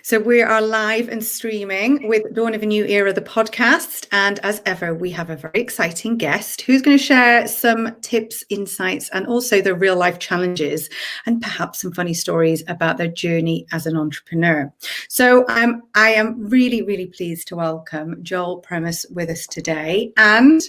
So we are live and streaming with Dawn of a New Era, the podcast. And as ever, we have a very exciting guest who's going to share some tips, insights, and also the real life challenges and perhaps some funny stories about their journey as an entrepreneur. So I am really, really pleased to welcome Joel Primus with us today and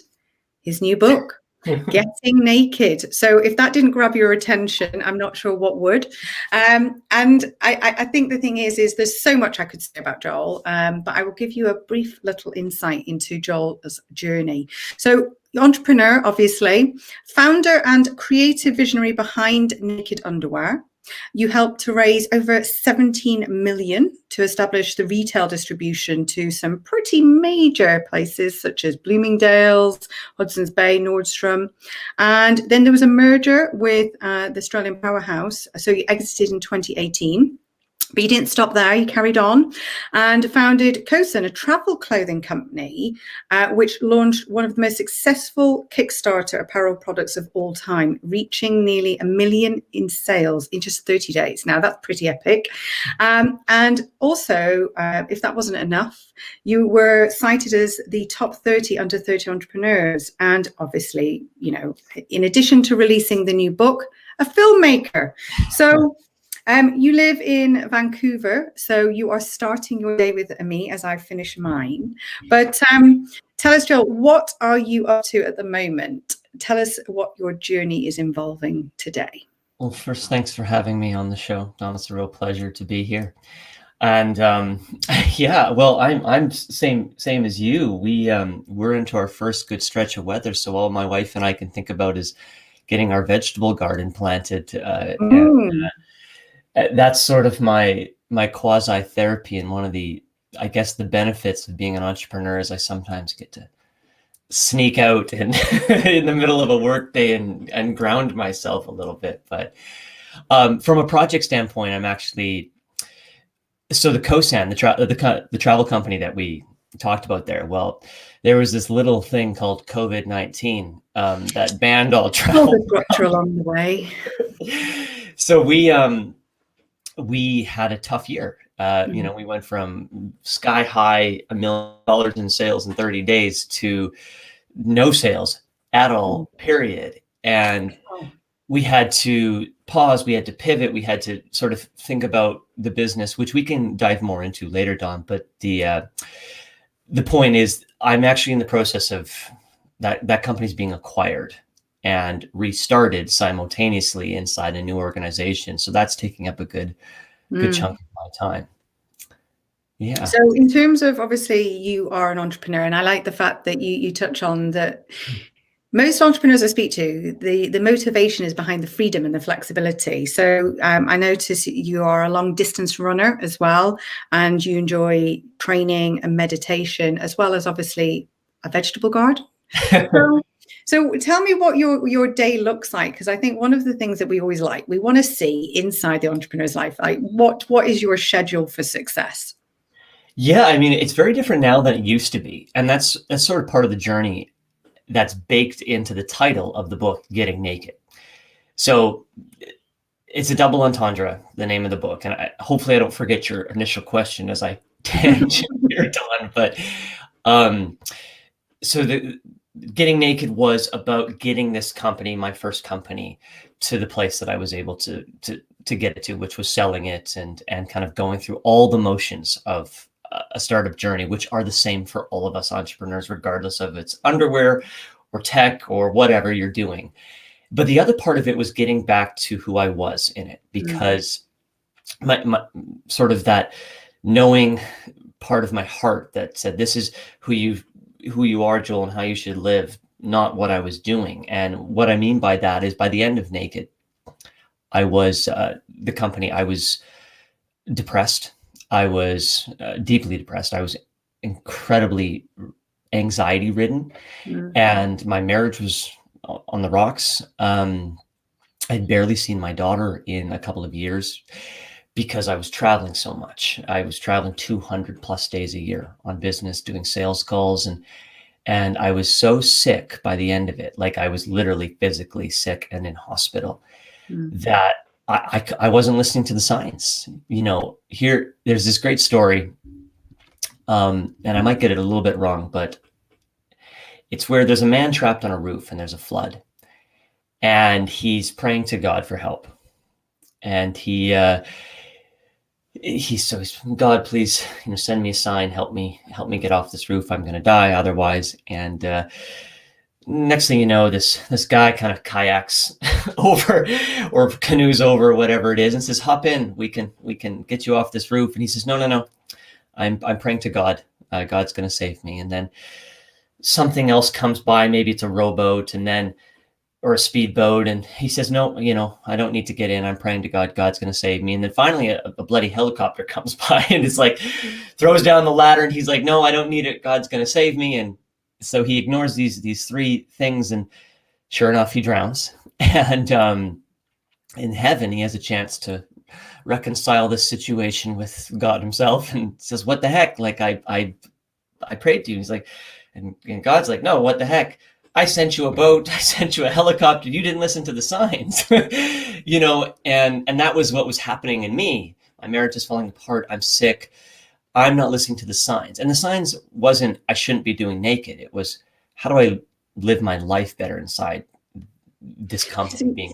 his new book. Getting Naked. So if that didn't grab your attention, I'm not sure what would. And I think the thing is there's so much I could say about Joel, but I will give you a brief little insight into Joel's journey. So entrepreneur, obviously, founder and creative visionary behind Naked Underwear. You helped to raise over 17 million to establish the retail distribution to some pretty major places such as Bloomingdales, Hudson's Bay, Nordstrom. And then there was a merger with the Australian powerhouse. So you exited in 2018. But you didn't stop there. You carried on and founded Kosan, a travel clothing company, which launched one of the most successful Kickstarter apparel products of all time, reaching nearly 1 million in sales in just 30 days. Now, that's pretty epic. And also, if that wasn't enough, you were cited as the top 30 under 30 entrepreneurs. And obviously, you know, in addition to releasing the new book, a filmmaker. So you live in Vancouver, so you are starting your day with me as I finish mine. But tell us, Joel, what are you up to at the moment? Tell us what your journey is involving today. Well, first, thanks for having me on the show, Dawn. It's a real pleasure to be here. And yeah, well, I'm same as you. We're into our first good stretch of weather, so all my wife and I can think about is getting our vegetable garden planted. That's sort of my quasi therapy, and one of the, I guess, the benefits of being an entrepreneur is I sometimes get to sneak out and in the middle of a work day and ground myself a little bit. But from a project standpoint, I'm actually, so the Kosan, the travel company that we talked about there. Well, there was this little thing called COVID-19 that banned all travel. Along the way. So we had a tough year. You know, we went from sky high $1 million in sales in 30 days to no sales at all, period. And we had to pause, we had to pivot, we had to sort of think about the business, which we can dive more into later, Dawn. But the point is, I'm actually in the process of that company's being acquired and restarted simultaneously inside a new organization. So that's taking up a good chunk of my time. Yeah. So in terms of, obviously, you are an entrepreneur, and I like the fact that you touch on that. Most entrepreneurs I speak to, the motivation is behind the freedom and the flexibility. So I notice you are a long distance runner as well, and you enjoy training and meditation, as well as obviously a vegetable garden. So tell me what your day looks like, because I think one of the things that we always we want to see inside the entrepreneur's life, like what is your schedule for success? Yeah, I mean, it's very different now than it used to be. And that's sort of part of the journey that's baked into the title of the book, Getting Naked. So it's a double entendre, the name of the book. And hopefully I don't forget your initial question as I tangent here, Dawn. But so the Getting Naked was about getting this company, my first company, to the place that I was able to get it to, which was selling it and kind of going through all the motions of a startup journey, which are the same for all of us entrepreneurs, regardless of it's underwear or tech or whatever you're doing. But the other part of it was getting back to who I was in it, because my sort of that knowing part of my heart that said, this is who you are, Joel, and how you should live, not what I was doing. And what I mean by that is, by the end of Naked, I was the company. I was depressed. I was deeply depressed. I was incredibly anxiety ridden, and my marriage was on the rocks. I'd barely seen my daughter in a couple of years because I was traveling so much. I was traveling 200 plus days a year on business, doing sales calls, and I was so sick by the end of it. Like, I was literally physically sick and in hospital, that I wasn't listening to the signs. There's this great story, and I might get it a little bit wrong, but it's where there's a man trapped on a roof and there's a flood, and he's praying to God for help. And he's God, please, send me a sign, help me get off this roof. I'm going to die otherwise. And next thing you know, this guy kind of kayaks over or canoes over, whatever it is, and says, hop in, we can get you off this roof. And he says, no, I'm praying to God. God's going to save me. And then something else comes by, maybe it's a rowboat or a speedboat. And he says, no, I don't need to get in. I'm praying to God. God's going to save me. And then finally a bloody helicopter comes by and it's like, throws down the ladder. And he's like, no, I don't need it. God's going to save me. And so he ignores these three things. And sure enough, he drowns. And in heaven, he has a chance to reconcile this situation with God himself and says, what the heck? Like I prayed to you. He's like, and God's like, no, what the heck? I sent you a boat. I sent you a helicopter. You didn't listen to the signs, and that was what was happening in me. My marriage is falling apart. I'm sick. I'm not listening to the signs. And the signs wasn't, I shouldn't be doing naked. It was, how do I live my life better inside this company being?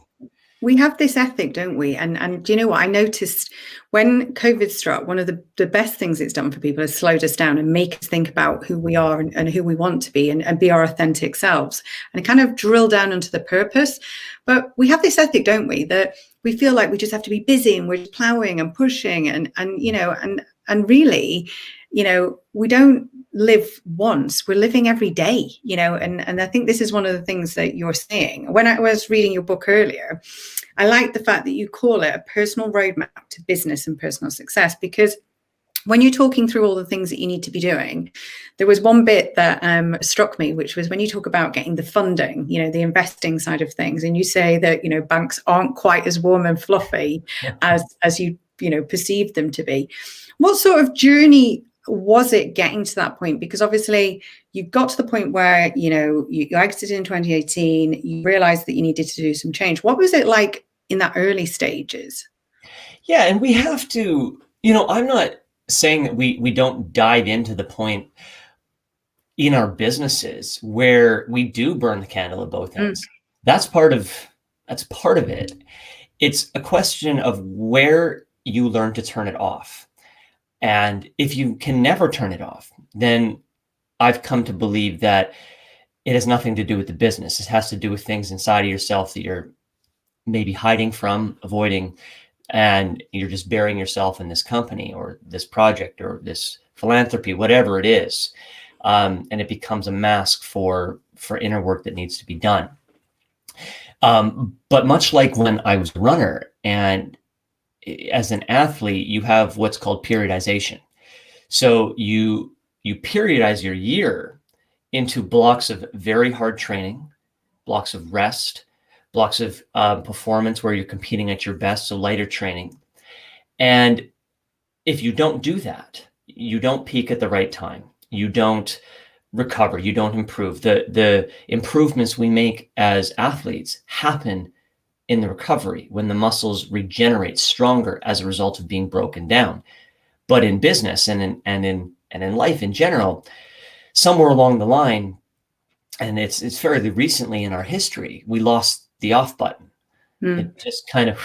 We have this ethic, don't we? And do you know what? I noticed when COVID struck, one of the best things it's done for people is slowed us down and make us think about who we are and who we want to be and be our authentic selves and kind of drill down into the purpose. But we have this ethic, don't we, that we feel like we just have to be busy and we're plowing and pushing and really, we don't live once, we're living every day, and I think this is one of the things that you're saying. When I was reading your book earlier, I like the fact that you call it a personal roadmap to business and personal success, because when you're talking through all the things that you need to be doing, there was one bit that struck me, which was when you talk about getting the funding, the investing side of things, and you say that, banks aren't quite as warm and fluffy as you perceive them to be. What sort of journey was it getting to that point? Because obviously you got to the point where, you exited in 2018, you realized that you needed to do some change. What was it like in that early stages? Yeah. And we have to, I'm not saying that we don't dive into the point in our businesses where we do burn the candle at both ends. That's part of it. It's a question of where you learn to turn it off. And if you can never turn it off, then I've come to believe that it has nothing to do with the business. It has to do with things inside of yourself that you're maybe hiding from, avoiding, and you're just burying yourself in this company or this project or this philanthropy, whatever it is. And it becomes a mask for inner work that needs to be done. But much like when I was a runner and as an athlete, you have what's called periodization. So you periodize your year into blocks of very hard training, blocks of rest, blocks of performance where you're competing at your best, so lighter training. And if you don't do that, you don't peak at the right time. You don't recover. You don't improve. The improvements we make as athletes happen in the recovery when the muscles regenerate stronger as a result of being broken down. But in business and in life in general, somewhere along the line, and it's fairly recently in our history, we lost the off button. It just kind of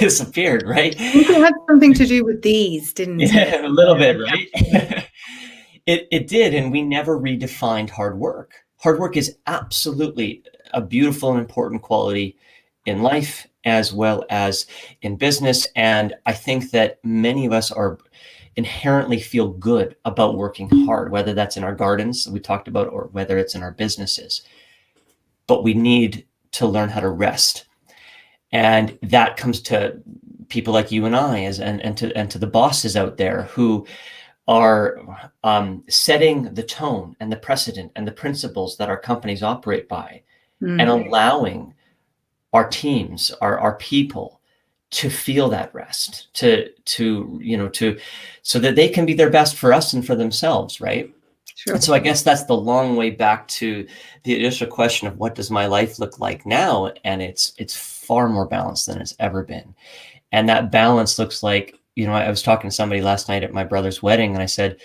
disappeared, right? I think it had something to do with these, didn't it? Yeah, a little bit, right? It did, and we never redefined hard work. Hard work is absolutely a beautiful and important quality in life as well as in business. And I think that many of us are inherently feel good about working hard, whether that's in our gardens we talked about, or whether it's in our businesses. But we need to learn how to rest. And that comes to people like you and I and to the bosses out there who are setting the tone and the precedent and the principles that our companies operate by, and allowing our teams, our people to feel that rest, to so that they can be their best for us and for themselves, right? Sure. And so I guess that's the long way back to the initial question of what does my life look like now? And it's far more balanced than it's ever been. And that balance looks like, I was talking to somebody last night at my brother's wedding, and I said,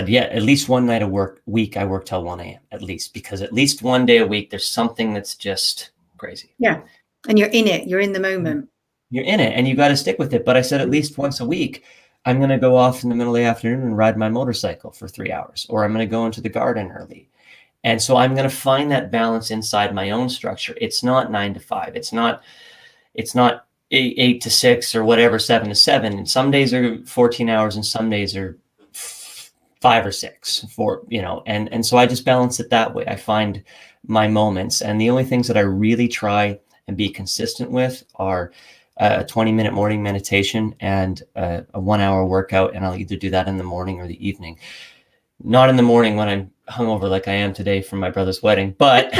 yeah, at least one night a week, I work till 1 a.m. at least, because at least one day a week, there's something that's just crazy. Yeah. And you're in it. You're in the moment. You're in it and you got to stick with it. But I said, at least once a week, I'm going to go off in the middle of the afternoon and ride my motorcycle for 3 hours, or I'm going to go into the garden early. And so I'm going to find that balance inside my own structure. It's not 9 to 5. It's not 8 to 6 or whatever, 7 to 7. And some days are 14 hours and some days are 5 or 6 and so I just balance it that way. I find my moments, and the only things that I really try and be consistent with are a 20-minute morning meditation and a 1-hour workout. And I'll either do that in the morning or the evening. Not in the morning when I'm hungover like I am today from my brother's wedding, but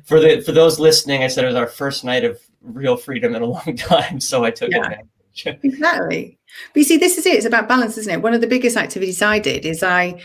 for those listening, I said it was our first night of real freedom in a long time, so I took advantage. Exactly. But you see, this is it. It's about balance, isn't it? One of the biggest activities I did is I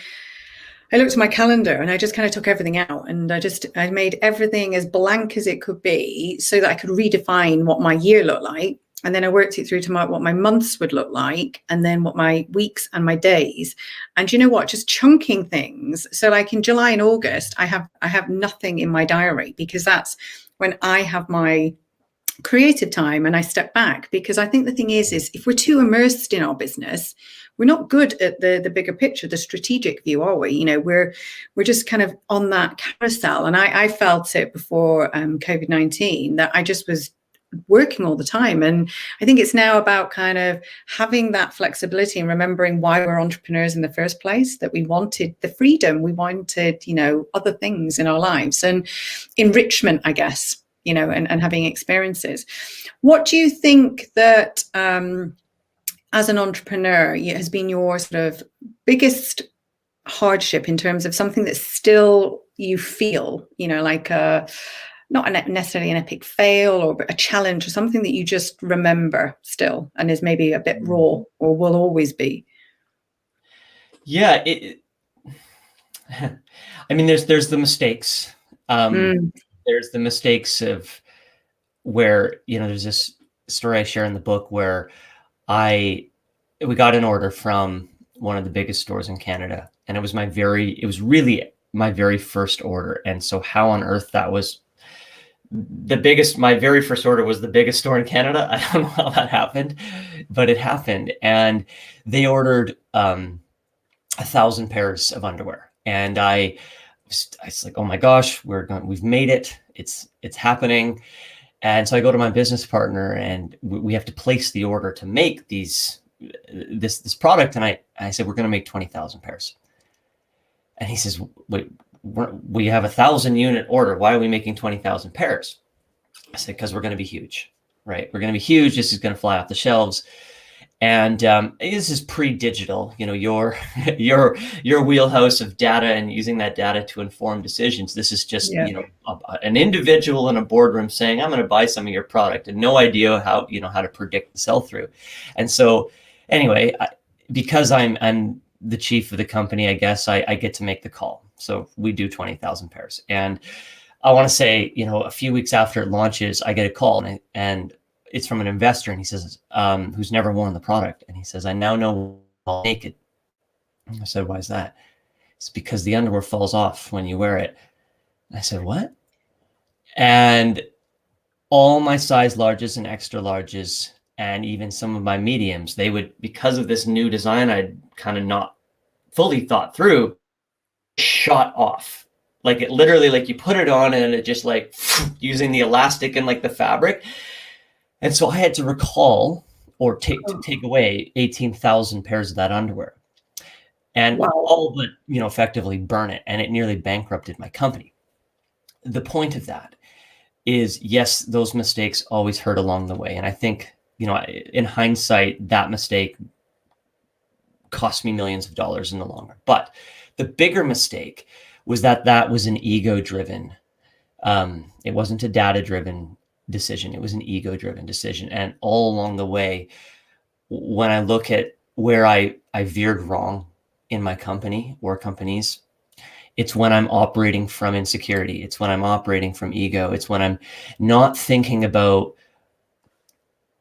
looked at my calendar and I just kind of took everything out, and I made everything as blank as it could be so that I could redefine what my year looked like. And then I worked it through to what my months would look like, and then what my weeks and my days. And you know what? Just chunking things. So like in July and August, I have nothing in my diary, because that's when I have my creative time and I step back. Because I think the thing is if we're too immersed in our business, we're not good at the bigger picture, the strategic view, are we? We're just kind of on that carousel. And I felt it before COVID-19, that I just was working all the time. And I think it's now about kind of having that flexibility and remembering why we're entrepreneurs in the first place, that we wanted the freedom, we wanted, other things in our lives and enrichment, I guess, and having experiences. What do you think that as an entrepreneur has been your sort of biggest hardship in terms of something that still you feel, like not necessarily an epic fail or a challenge, or something that you just remember still and is maybe a bit raw or will always be? Yeah. I mean, there's the mistakes. There's the mistakes of where, there's this story I share in the book where we got an order from one of the biggest stores in Canada, and it was really my very first order. And so how on earth that was my very first order was the biggest store in Canada. I don't know how that happened, but it happened. And they ordered 1,000 pairs of underwear. And I was like, oh my gosh, we've made it. It's happening. And so I go to my business partner, and we have to place the order to make this product. And I said, we're going to make 20,000 pairs. And he says, wait, we have 1,000 unit order. Why are we making 20,000 pairs? I said, because we're going to be huge, right? We're going to be huge. This is going to fly off the shelves. And this is pre-digital, your wheelhouse of data and using that data to inform decisions. This is just, an individual in a boardroom saying, I'm going to buy some of your product, and no idea how to predict the sell-through. And so anyway, because I'm the chief of the company, I guess I get to make the call. So we do 20,000 pairs. And I want to say, a few weeks after it launches, I get a call, and it's from an investor, and he says, who's never worn the product. And he says, I now know I'm naked. I said, why is that? It's because the underwear falls off when you wear it. And I said, what? And all my size larges and extra larges, and even some of my mediums, they would, because of this new design I'd kind of not fully thought through, shot off. Like it literally, like you put it on and it just like using the elastic and like the fabric. And so I had to recall or take away 18,000 pairs of that underwear, and all but, effectively burn it. And it nearly bankrupted my company. The point of that is, yes, those mistakes always hurt along the way. And I think, in hindsight, that mistake cost me millions of dollars in the long run. But the bigger mistake was that was an ego-driven. It wasn't a data-driven decision. It was an ego-driven decision. And all along the way, when I look at where I veered wrong in my company or companies, it's when I'm operating from insecurity. It's when I'm operating from ego. It's when I'm not thinking about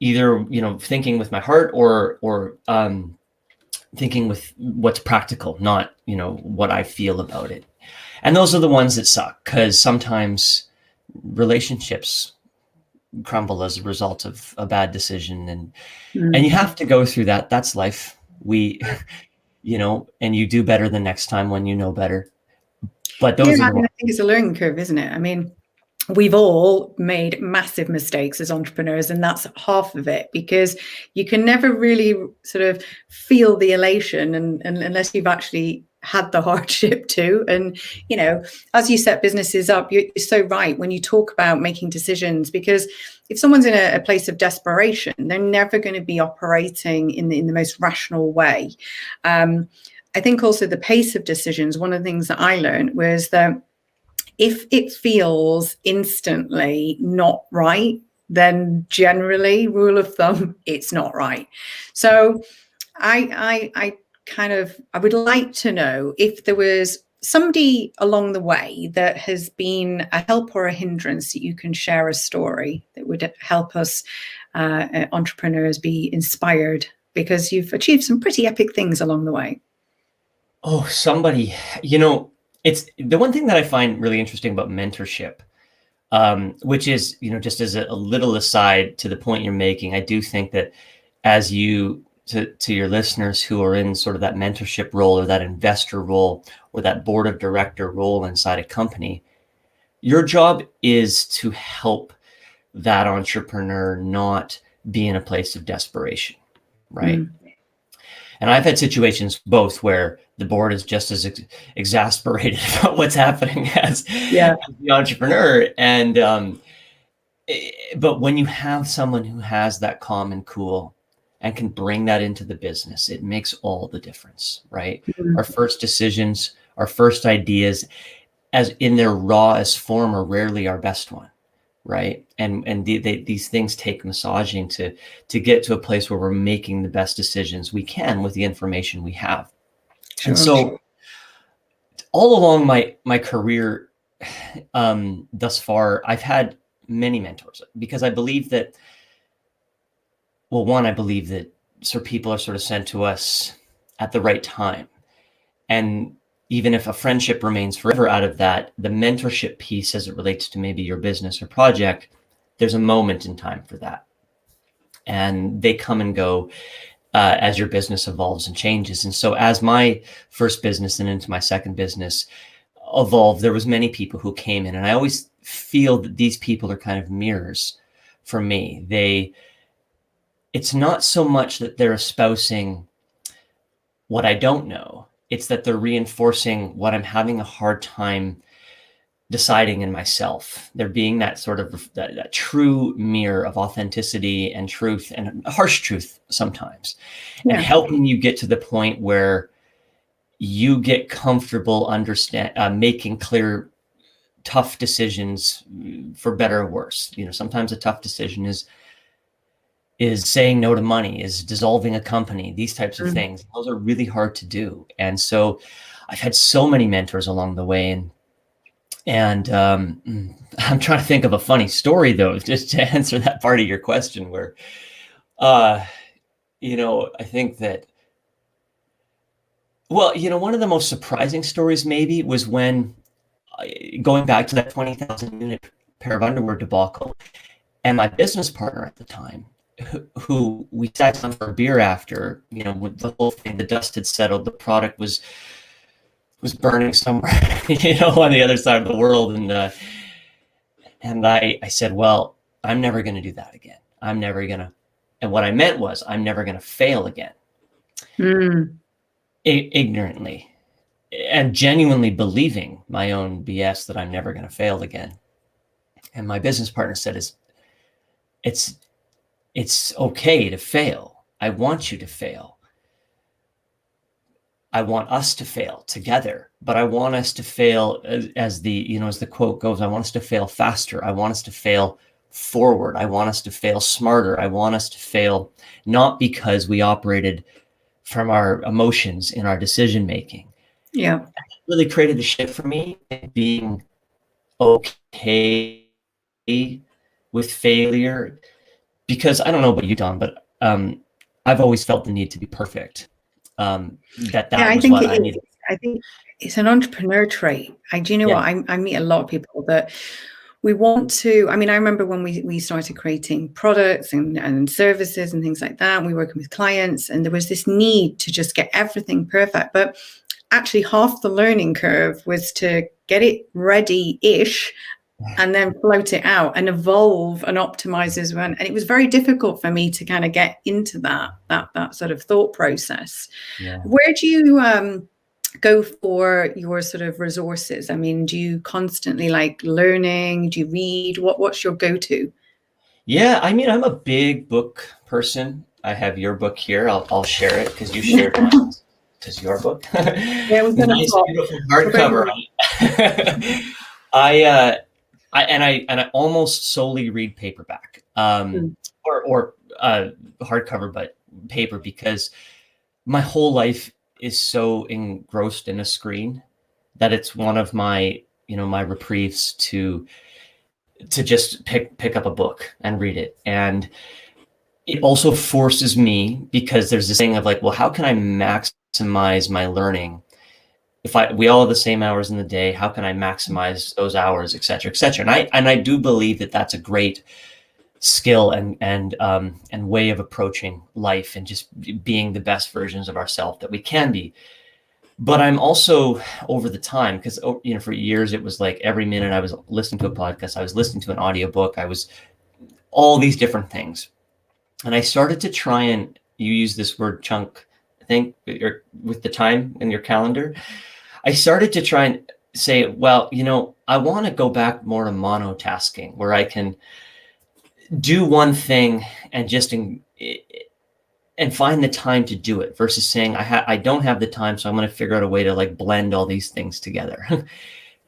either, thinking with my heart or thinking with what's practical, not, what I feel about it. And those are the ones that suck, because sometimes relationships crumble as a result of a bad decision, and you have to go through that. That's life. And you do better the next time when you know better. But those are the ones. I think it's a learning curve, isn't it? I mean, we've all made massive mistakes as entrepreneurs, and that's half of it, because you can never really sort of feel the elation and unless you've actually had the hardship too. And as you set businesses up, you're so right when you talk about making decisions, because if someone's in a place of desperation, they're never going to be operating in the most rational way. I think also the pace of decisions, one of the things that I learned was that if it feels instantly not right, then generally, rule of thumb, it's not right. So I would like to know if there was somebody along the way that has been a help or a hindrance that you can share a story that would help us entrepreneurs be inspired, because you've achieved some pretty epic things along the way. Oh, somebody, it's the one thing that I find really interesting about mentorship, which is, just as a little aside to the point you're making, I do think that as to your listeners who are in sort of that mentorship role or that investor role or that board of director role inside a company, your job is to help that entrepreneur not be in a place of desperation, right? And I've had situations both where the board is just as exasperated about what's happening as the entrepreneur. And but when you have someone who has that calm and cool and can bring that into the business, it makes all the difference, right? Our first decisions, our first ideas, as in their rawest form, are rarely our best one, right? And these things take massaging to get to a place where we're making the best decisions we can with the information we have. Sure. And so all along my career thus far, I've had many mentors, because I believe that, I believe that people are sort of sent to us at the right time. And even if a friendship remains forever out of that, the mentorship piece, as it relates to maybe your business or project, there's a moment in time for that. And they come and go as your business evolves and changes. And so as my first business and into my second business evolved, there was many people who came in, and I always feel that these people are kind of mirrors for me. It's not so much that they're espousing what I don't know. It's that they're reinforcing what I'm having a hard time deciding in myself. They're being that sort of that true mirror of authenticity and truth, and harsh truth sometimes, and helping you get to the point where you get comfortable making clear, tough decisions, for better or worse. Sometimes a tough decision is saying no to money, is dissolving a company, these types of things. Those are really hard to do. And so I've had so many mentors along the way. And I'm trying to think of a funny story, though, just to answer that part of your question, where, I think that, one of the most surprising stories maybe was when, going back to that 20,000 unit pair of underwear debacle, and my business partner at the time, who we sat down for a beer after, with the whole thing, the dust had settled, the product was burning somewhere, on the other side of the world. And I said, well, I'm never going to do that again. I'm never going to. And what I meant was, I'm never going to fail again. Ignorantly and genuinely believing my own BS that I'm never going to fail again. And my business partner said, it's okay to fail. I want you to fail. I want us to fail together, but I want us to fail as the quote goes, I want us to fail faster. I want us to fail forward. I want us to fail smarter. I want us to fail not because we operated from our emotions in our decision making. Yeah. It really created a shift for me in being okay with failure, because I don't know about you, Don, but I've always felt the need to be perfect. That Yeah, I was think what it I is. needed. I think it's an entrepreneur trait. Do you know Yeah. what? I meet a lot of people that we want to. I mean, I remember when we started creating products and services and things like that, and we were working with clients, and there was this need to just get everything perfect. But actually, half the learning curve was to get it ready-ish and then float it out and evolve and optimize as well. And it was very difficult for me to kind of get into that sort of thought process. Yeah. Where do you go for your sort of resources? I mean, do you constantly like learning? Do you read? What's your go-to? Yeah, I mean, I'm a big book person. I have your book here. I'll share it because you shared mine. Because your book, Yeah, we're gonna nice, talk. beautiful hardcover. I almost solely read paperback, or hardcover, but paper, because my whole life is so engrossed in a screen that it's one of my my reprieves to just pick up a book and read it. And it also forces me, because there's this thing of like, well, how can I maximize my learning? If we all have the same hours in the day, how can I maximize those hours, et cetera, et cetera? And I do believe that that's a great skill and way of approaching life, and just being the best versions of ourselves that we can be. But I'm also, over the time, because for years it was like every minute I was listening to a podcast, I was listening to an audiobook, I was all these different things. And I started to try, and you use this word chunk, I think, with the time in your calendar. I started to try and say, well, I want to go back more to monotasking, where I can do one thing and just and find the time to do it, versus saying I don't have the time, so I'm going to figure out a way to like blend all these things together.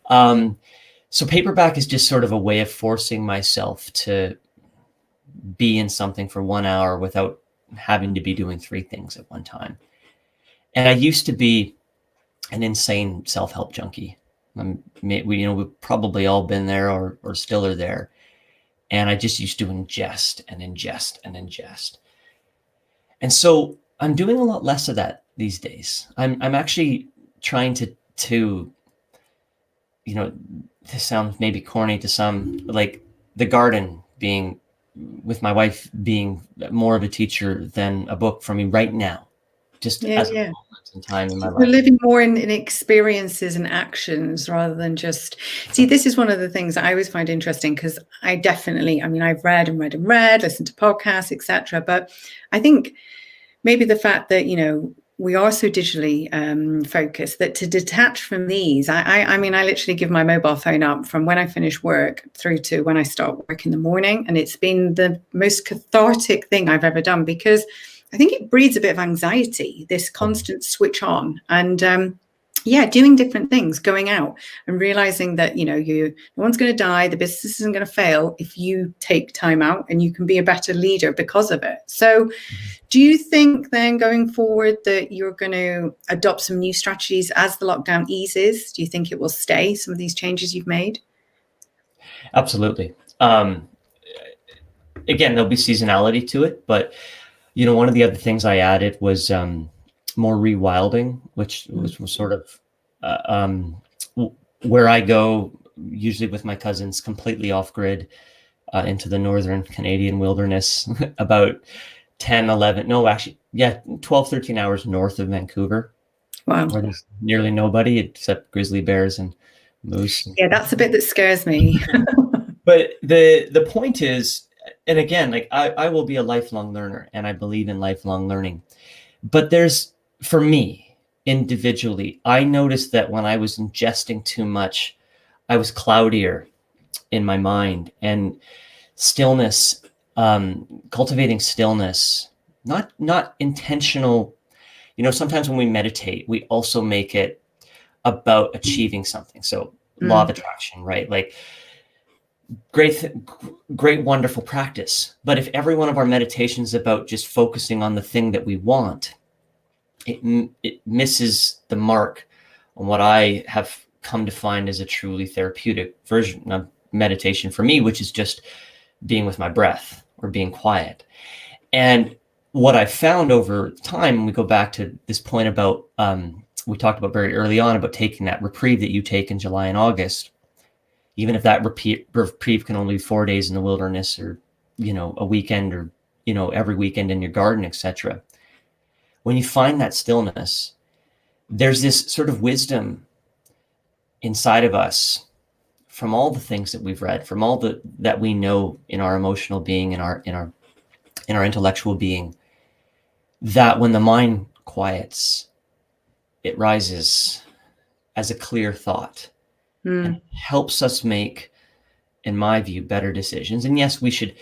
So paperback is just sort of a way of forcing myself to be in something for 1 hour without having to be doing 3 things at one time. And I used to be an insane self-help junkie. We've probably all been there or still are there. And I just used to ingest and ingest and ingest. And so I'm doing a lot less of that these days. I'm actually trying to this sounds maybe corny to some, like the garden being, with my wife, being more of a teacher than a book for me right now, just as a moment in time in my We're life. living more in experiences and actions rather than just. See, this is one of the things I always find interesting, because I've read and read and read, listened to podcasts, etc. But I think maybe the fact that we are so digitally focused, that to detach from these, I mean, I literally give my mobile phone up from when I finish work through to when I start work in the morning, and it's been the most cathartic thing I've ever done, because I think it breeds a bit of anxiety, this constant switch on, and doing different things, going out and realizing that no one's going to die, the business isn't going to fail if you take time out, and you can be a better leader because of it. So do you think then going forward that you're going to adopt some new strategies as the lockdown eases? Do you think it will stay, some of these changes you've made? Absolutely. Again, there'll be seasonality to it, but one of the other things I added was more rewilding, which was sort of where I go usually with my cousins, completely off grid, into the northern Canadian wilderness, about 12, 13 hours north of Vancouver. Wow. Where there's nearly nobody except grizzly bears and moose. Yeah, that's a bit that scares me. But the point is, and again, like I will be a lifelong learner, and I believe in lifelong learning. But for me, individually, I noticed that when I was ingesting too much, I was cloudier in my mind, and stillness, cultivating stillness, not intentional. Sometimes when we meditate, we also make it about achieving something. So law of attraction, right? Like great, wonderful practice. But if every one of our meditations is about just focusing on the thing that we want, it misses the mark on what I have come to find as a truly therapeutic version of meditation for me, which is just being with my breath or being quiet. And what I found over time, we go back to this point about, we talked about very early on about taking that reprieve that you take in July and August, even if that reprieve can only be 4 days in the wilderness, or, a weekend, or, every weekend in your garden, etc. When you find that stillness, there's this sort of wisdom inside of us from all the things that we've read, from all that we know in our emotional being, in our intellectual being, that when the mind quiets, it rises as a clear thought and helps us make, in my view, better decisions. And yes, we should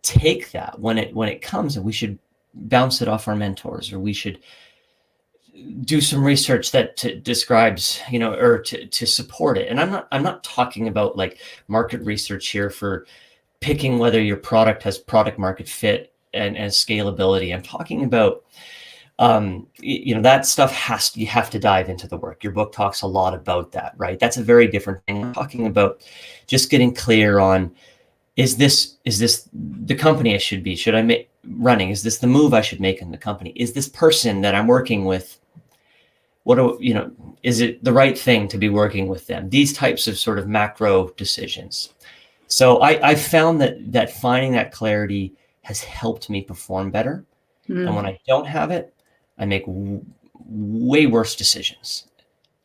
take that when it comes, and we should bounce it off our mentors, or we should do some research that describes, or to support it. And I'm not talking about like market research here for picking whether your product has product market fit and scalability. I'm talking about, that stuff you have to dive into the work. Your book talks a lot about that, right? That's a very different thing. I'm talking about just getting clear on, is this the company I should I make running? Is this the move I should make in the company? Is this person that I'm working with, is it the right thing to be working with them? These types of sort of macro decisions. So I found that finding that clarity has helped me perform better. And when I don't have it, I make way worse decisions.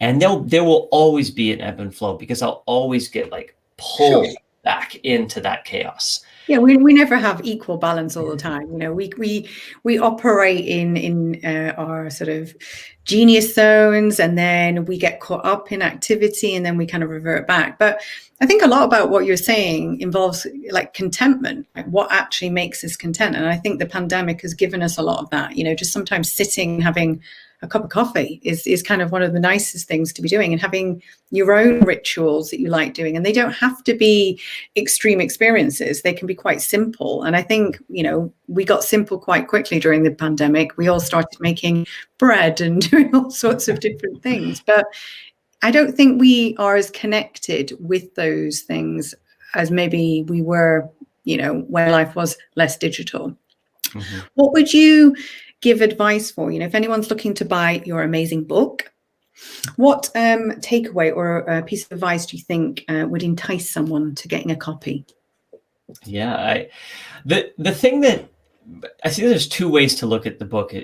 And there will always be an ebb and flow, because I'll always get like pulled back into that chaos. Yeah, we never have equal balance all the time. We operate in our sort of genius zones, and then we get caught up in activity, and then we kind of revert back. But I think a lot about what you're saying involves like contentment, like what actually makes us content. And I think the pandemic has given us a lot of that. Just sometimes sitting and having a cup of coffee is kind of one of the nicest things to be doing, and having your own rituals that you like doing. And they don't have to be extreme experiences. They can be quite simple. And I think, we got simple quite quickly during the pandemic. We all started making bread and doing all sorts of different things. But I don't think we are as connected with those things as maybe we were, when life was less digital. Mm-hmm. What would you give advice for, if anyone's looking to buy your amazing book? What takeaway or a piece of advice do you think would entice someone to getting a copy? Yeah, the thing that I see, there's two ways to look at the book.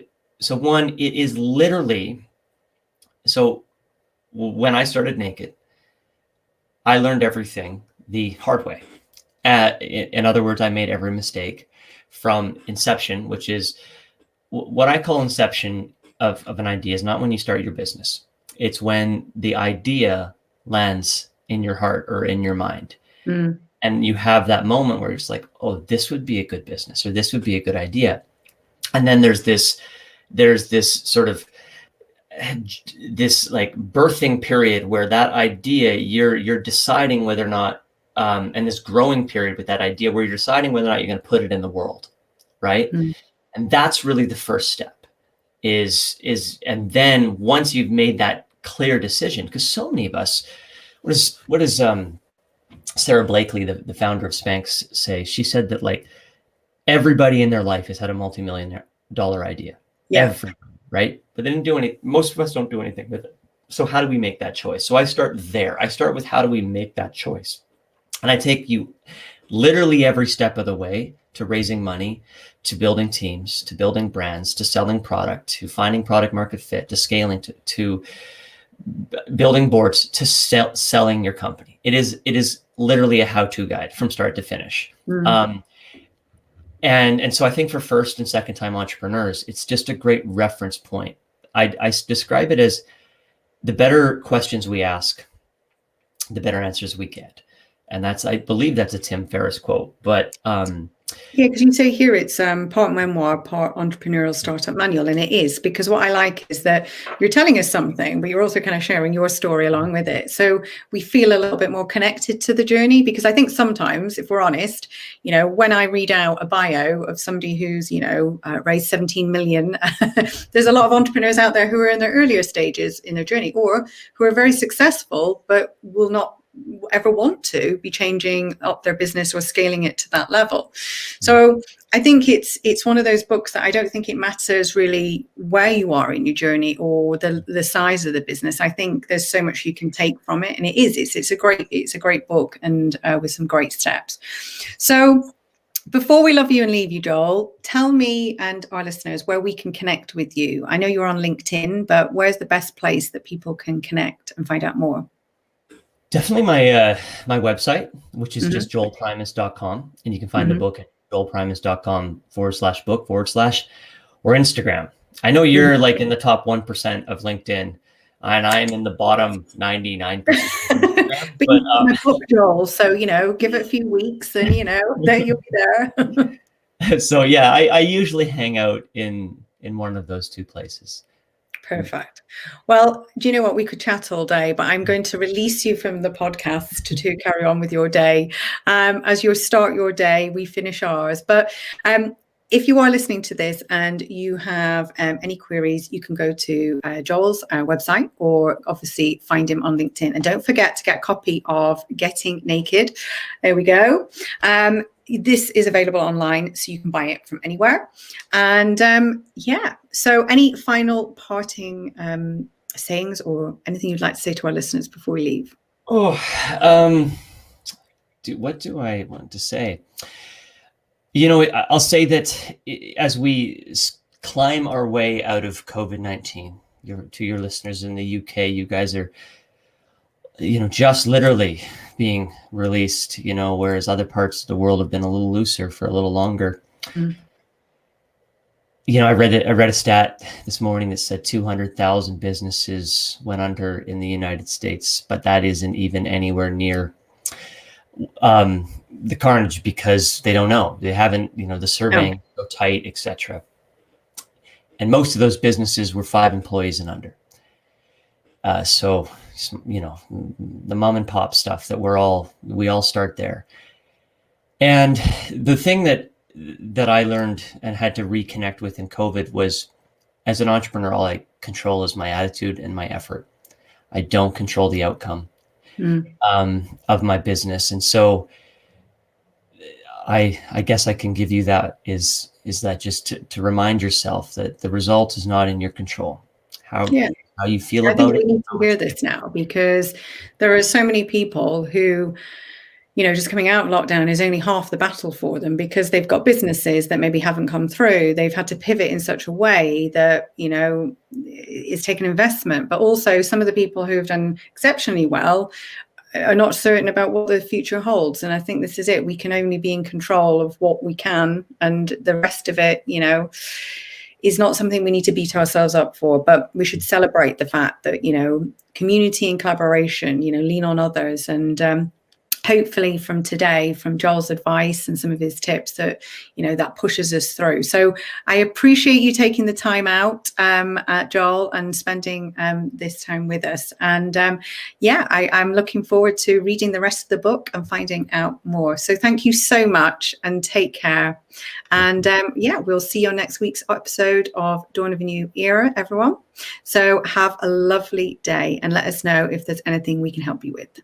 So one, it is literally, so when I started Naked, I learned everything the hard way. In other words, I made every mistake from inception, which is what I call inception of an idea is not when you start your business. It's when the idea lands in your heart or in your mind. And you have that moment where it's like, oh, this would be a good business, or this would be a good idea. And then there's this sort of this like birthing period where that idea, you're deciding whether or not, and this growing period with that idea where you're deciding whether or not you're going to put it in the world, right? And that's really the first step and then once you've made that clear decision, because so many of us, what does Sarah Blakely, the founder of Spanx, say? She said that like everybody in their life has had a multi-million-dollar idea. Yeah. Everybody, right? But they didn't do any, most of us don't do anything with it. So how do we make that choice? So I start there. I start with, how do we make that choice? And I take you literally every step of the way to raising money, to building teams, to building brands, to selling product, to finding product market fit, to scaling, to building boards, to selling your company. It is literally a how-to guide from start to finish. And so I think for first and second time entrepreneurs, it's just a great reference point. I describe it as the better questions we ask, the better answers we get. And I believe that's a Tim Ferriss quote, but Yeah, because you say here it's part memoir, part entrepreneurial startup manual, and it is, because what I like is that you're telling us something, but you're also kind of sharing your story along with it. So we feel a little bit more connected to the journey, because I think sometimes, if we're honest, when I read out a bio of somebody who's, raised 17 million, there's a lot of entrepreneurs out there who are in their earlier stages in their journey, or who are very successful, but will not ever want to be changing up their business or scaling it to that level. So I think it's one of those books that I don't think it matters really where you are in your journey or the size of the business. I think there's so much you can take from it, and it's a great book, and with some great steps. So before we love you and leave you, Joel, tell me and our listeners where we can connect with you. I know you're on LinkedIn, but where's the best place that people can connect and find out more? Definitely my website, which is just joelprimus.com. And you can find the book at joelprimus.com/book/ or Instagram. I know you're like in the top 1% of LinkedIn, and I'm in the bottom 99%. But my book, Joel, so give it a few weeks, and then you'll be there. So yeah, I usually hang out in one of those two places. Perfect. Well, do you know what? We could chat all day, but I'm going to release you from the podcast to carry on with your day. As you start your day, we finish ours. But if you are listening to this and you have any queries, you can go to Joel's website, or obviously find him on LinkedIn. And don't forget to get a copy of Getting Naked. There we go. This is available online, so you can buy it from anywhere. And so any final parting sayings or anything you'd like to say to our listeners before we leave? What do I want to say? I'll say that as we climb our way out of COVID-19, to your listeners in the UK, you guys are, just literally being released, whereas other parts of the world have been a little looser for a little longer. I read a stat this morning that said 200,000 businesses went under in the United States, but that isn't even anywhere near the carnage, because they don't know. They haven't, the surveying so tight, etc. And most of those businesses were 5 employees and under. So, the mom and pop stuff that we all start there. And the thing that I learned and had to reconnect with in COVID was, as an entrepreneur, all I control is my attitude and my effort. I don't control the outcome of my business. And so I guess I can give you that is that just to remind yourself that the result is not in your control. How you feel about it. I think we need to hear this now, because there are so many people who, just coming out of lockdown is only half the battle for them, because they've got businesses that maybe haven't come through. They've had to pivot in such a way that, it's taken investment. But also some of the people who have done exceptionally well are not certain about what the future holds. And I think this is it. We can only be in control of what we can, and the rest of it, is not something we need to beat ourselves up for. But we should celebrate the fact that, community and collaboration, lean on others. And hopefully from today, from Joel's advice and some of his tips, that, that pushes us through. So I appreciate you taking the time out, Joel, and spending this time with us. And I'm looking forward to reading the rest of the book and finding out more. So thank you so much, and take care. And we'll see you on next week's episode of Dawn of a New Era, everyone. So have a lovely day, and let us know if there's anything we can help you with.